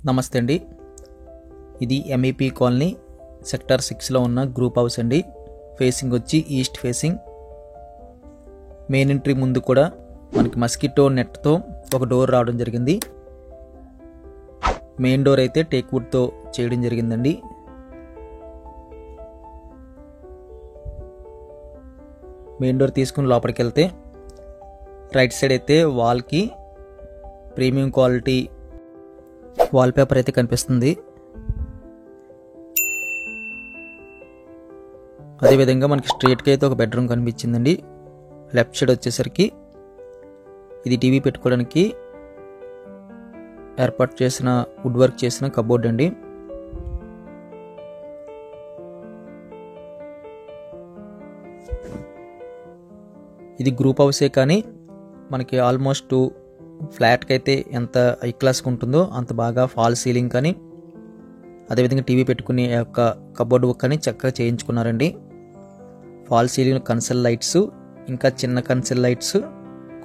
నమస్తే అండి. ఇది ఎంఈపీ కాలనీ సెక్టార్ 6లో ఉన్న గ్రూప్ హౌస్ అండి. ఫేసింగ్ వచ్చి ఈస్ట్ ఫేసింగ్. మెయిన్ ఎంట్రీ ముందు కూడా మనకి మస్కిటో నెట్తో ఒక డోర్ రావడం జరిగింది. మెయిన్ డోర్ అయితే టేక్ వుడ్తో చేయడం జరిగిందండి. మెయిన్ డోర్ తీసుకుని లోపలికి వెళ్తే రైట్ సైడ్ అయితే వాల్కి ప్రీమియం క్వాలిటీ వాల్పేపర్ అయితే కనిపిస్తుంది. అదేవిధంగా మనకి స్ట్రైట్కి అయితే ఒక బెడ్రూమ్ కనిపించిందండి. లెఫ్ట్ సైడ్ వచ్చేసరికి ఇది టీవీ పెట్టుకోవడానికి ఏర్పాటు చేసిన వుడ్ వర్క్ చేసిన కబోర్డ్ అండి. ఇది గ్రూప్ హౌసే కానీ మనకి ఆల్మోస్ట్ ఫ్లాట్కి అయితే ఎంత హై క్లాస్గా ఉంటుందో అంత బాగా ఫాల్ సీలింగ్ కానీ అదేవిధంగా టీవీ పెట్టుకునే యొక్క కబోర్డ్ వర్క్ కానీ చక్కగా చేయించుకున్నారండి. ఫాల్ సీలింగ్ కన్సల్ లైట్స్, ఇంకా చిన్న కన్సల్ లైట్స్,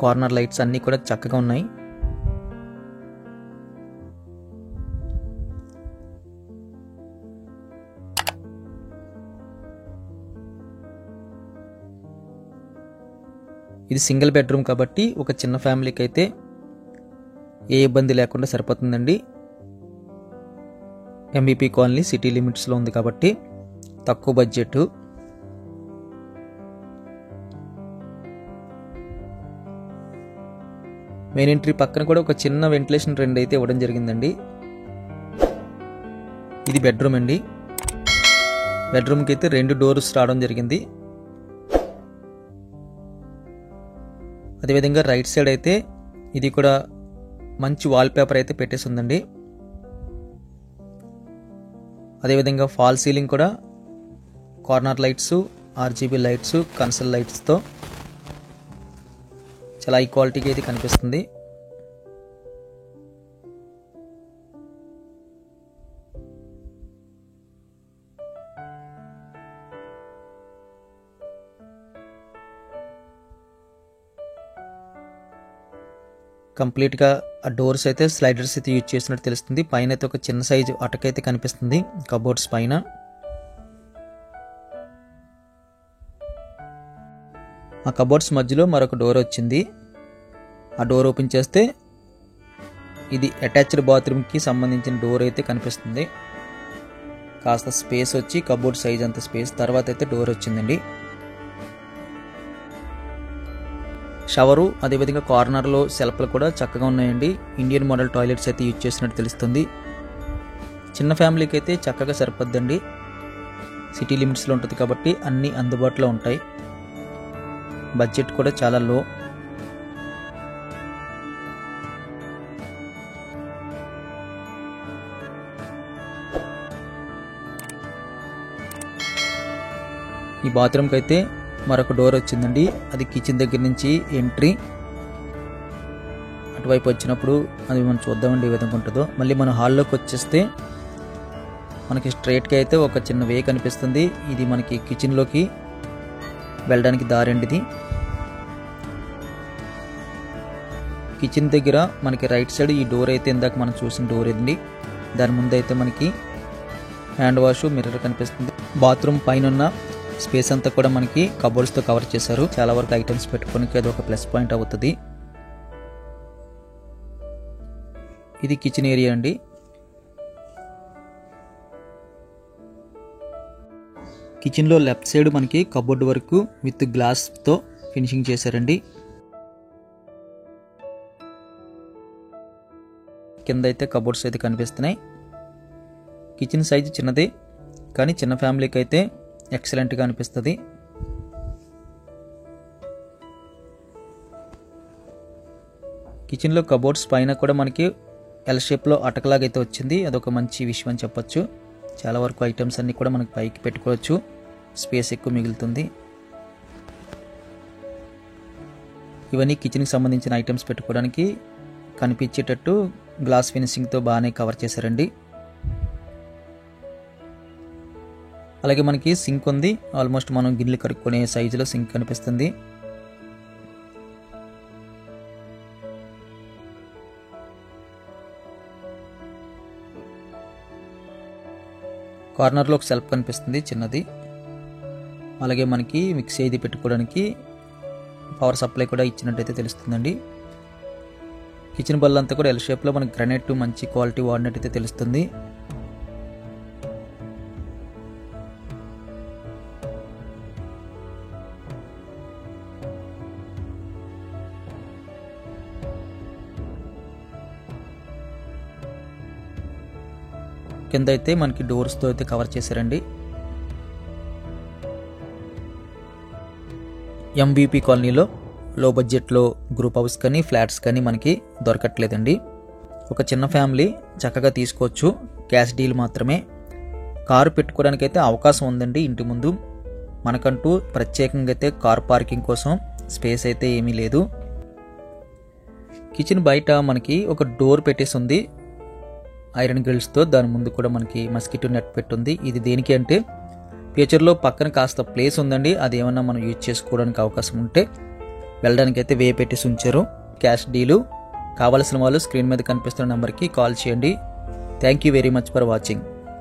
కార్నర్ లైట్స్ అన్నీ కూడా చక్కగా ఉన్నాయి. ఇది సింగిల్ బెడ్రూమ్ కాబట్టి ఒక చిన్న ఫ్యామిలీకి అయితే ఏ ఇబ్బంది లేకుండా సరిపోతుందండి. ఎంఈపీ కాలనీ సిటీ లిమిట్స్లో ఉంది కాబట్టి తక్కువ బడ్జెట్. మెయిన్ ఎంట్రీ పక్కన కూడా ఒక చిన్న వెంటిలేషన్ ట్రెండ్ అయితే ఇవ్వడం జరిగిందండి. ఇది బెడ్రూమ్ అండి. బెడ్రూమ్కి అయితే 2 డోర్స్ రావడం జరిగింది. అదేవిధంగా రైట్ సైడ్ అయితే ఇది కూడా మంచి వాల్పేపర్ అయితే పెట్టేసి ఉందండి. అదేవిధంగా ఫాల్ సీలింగ్ కూడా corner lights, RGB lights, concealed లైట్స్తో చాలా హై క్వాలిటీకి అయితే కనిపిస్తుంది. కంప్లీట్గా ఆ డోర్స్ అయితే స్లైడర్స్ అయితే యూజ్ చేసినట్టు తెలుస్తుంది. పైన అయితే ఒక చిన్న సైజు అటకైతే కనిపిస్తుంది కబోర్డ్స్ పైన. ఆ కబోర్డ్స్ మధ్యలో మరొక డోర్ వచ్చింది. ఆ డోర్ ఓపెన్ చేస్తే ఇది అటాచ్డ్ బాత్రూమ్కి సంబంధించిన డోర్ అయితే కనిపిస్తుంది. కాస్త స్పేస్ వచ్చి కబోర్డ్ సైజ్ అంత స్పేస్ తర్వాత అయితే డోర్ వచ్చిందండి. షవరు అదేవిధంగా కార్నర్లో సెల్ఫ్లు కూడా చక్కగా ఉన్నాయండి. ఇండియన్ మోడల్ టాయిలెట్స్ అయితే యూజ్ చేసినట్టు తెలుస్తుంది. చిన్న ఫ్యామిలీకి అయితే చక్కగా సరిపోద్దండి. సిటీ లిమిట్స్లో ఉంటుంది కాబట్టి అన్నీ అందుబాటులో ఉంటాయి. బడ్జెట్ కూడా చాలా లో. ఈ బాత్రూమ్కి అయితే మరొక డోర్ వచ్చిందండి. అది కిచెన్ దగ్గర నుంచి ఎంట్రీ. అటువైపు వచ్చినప్పుడు అది మనం చూద్దామండి ఏ విధంగా ఉంటుందో. మళ్ళీ మనం హాల్లోకి వచ్చేస్తే మనకి స్ట్రైట్గా అయితే ఒక చిన్న వే కనిపిస్తుంది. ఇది మనకి కిచెన్లోకి వెళ్ళడానికి దారి అండి. ఇది కిచెన్ దగ్గర మనకి రైట్ సైడ్ ఈ డోర్ అయితే ఇందాక మనం చూసిన డోర్ అండి. దాని ముందు అయితే మనకి హ్యాండ్ వాష్, మిర్రర్ కనిపిస్తుంది. బాత్రూమ్ పైన ఉన్న స్పేస్ అంతా కూడా మనకి కబోర్డ్స్తో కవర్ చేశారు. చాలా వరకు ఐటమ్స్ పెట్టుకోనికి అది ఒక ప్లస్ పాయింట్ అవుతుంది. ఇది కిచెన్ ఏరియా అండి. కిచెన్లో లెఫ్ట్ సైడ్ మనకి కబోర్డ్ వరకు విత్ గ్లాస్తో ఫినిషింగ్ చేశారండి. కింద అయితే కబోర్డ్స్ అయితే కనిపిస్తున్నాయి. కిచెన్ సైజు చిన్నదే కానీ చిన్న ఫ్యామిలీకి అయితే ఎక్సలెంట్గా అనిపిస్తుంది. కిచెన్లో కబోర్డ్స్ పైన కూడా మనకి ఎల్ షేప్లో అటకలాగైతే వచ్చింది. అదొక మంచి విషయం అని చెప్పొచ్చు. చాలా వరకు ఐటమ్స్ అన్నీ కూడా మనకి పైకి పెట్టుకోవచ్చు. స్పేస్ ఎక్కువ మిగులుతుంది. ఇవన్నీ కిచెన్కి సంబంధించిన ఐటమ్స్ పెట్టుకోవడానికి కనిపించేటట్టు గ్లాస్ ఫినిషింగ్తో బాగానే కవర్ చేశారండి. అలాగే మనకి సింక్ ఉంది. ఆల్మోస్ట్ మనం గిన్నెలు కడుక్కునే సైజులో సింక్ కనిపిస్తుంది. కార్నర్లో ఒక సెల్ఫ్ కనిపిస్తుంది చిన్నది. అలాగే మనకి మిక్సీ ఇది పెట్టుకోవడానికి పవర్ సప్లై కూడా ఇచ్చినట్టయితే తెలుస్తుందండి. కిచెన్ బల్ల అంతా కూడా ఎల్ షేప్లో మనకి గ్రానైట్ మంచి క్వాలిటీ వాడినట్టయితే తెలుస్తుంది. కింద అయితే మనకి డోర్స్తో అయితే కవర్ చేశారండి. ఎంవిపి కాలనీలో లో బడ్జెట్లో గ్రూప్ హౌస్ కానీ ఫ్లాట్స్ కానీ మనకి దొరకట్లేదండి. ఒక చిన్న ఫ్యామిలీ చక్కగా తీసుకోవచ్చు. క్యాష్ డీల్ మాత్రమే. కారు పెట్టుకోవడానికి అయితే అవకాశం ఉందండి ఇంటి ముందు. మనకంటూ ప్రత్యేకంగా అయితే కార్ పార్కింగ్ కోసం స్పేస్ అయితే ఏమీ లేదు. కిచెన్ బయట మనకి ఒక డోర్ పెట్టేసి ఉంది ఐరన్ గ్రిల్స్తో. దాని ముందు కూడా మనకి మస్కిటో నెట్ పెట్టుంది. ఇది దేనికి అంటే ఫ్యూచర్లో పక్కన కాస్త ప్లేస్ ఉందండి, అది ఏమన్నా మనం యూజ్ చేసుకోవడానికి అవకాశం ఉంటే వెళ్ళడానికి అయితే వే పెట్టేసి ఉంచారు. క్యాష్ డీలు కావాల్సిన వాళ్ళు స్క్రీన్ మీద కనిపిస్తున్న నెంబర్కి కాల్ చేయండి. Thank you very much for watching.